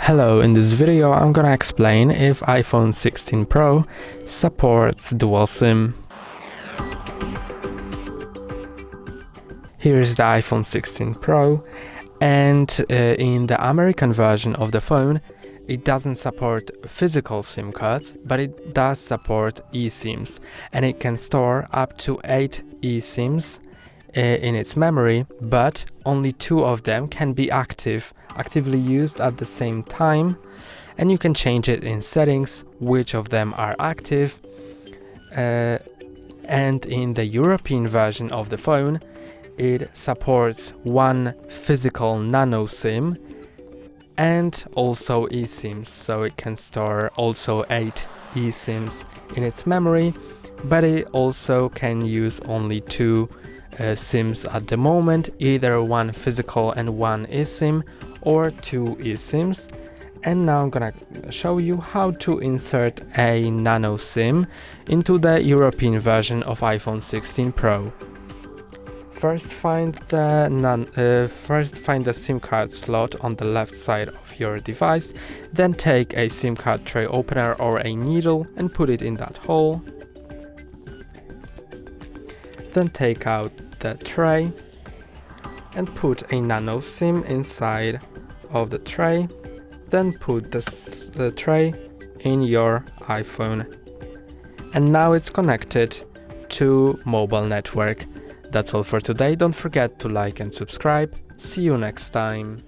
Hello, in this video I'm gonna explain if iPhone 16 Pro supports dual SIM. Here is the iPhone 16 Pro, and in the American version of the phone it doesn't support physical SIM cards, but it does support eSIMs, and it can store up to 8 eSIMs in its memory, but only 2 of them can be actively used at the same time, and you can change it in settings which of them are active. And in the European version of the phone it supports 1 physical nano SIM and also eSIMs, so it can store also 8 eSIMs in its memory, but it also can use only 2 SIMs at the moment, either 1 physical and 1 eSIM or 2 eSIMs. And now I'm gonna show you how to insert a nano SIM into the European version of iPhone 16 Pro. First find the SIM card slot on the left side of your device, then take a SIM card tray opener or a needle and put it in that hole. Then take out the tray and put a nano SIM inside of the tray. Then put the tray in your iPhone. And now it's connected to mobile network. That's all for today. Don't forget to like and subscribe. See you next time.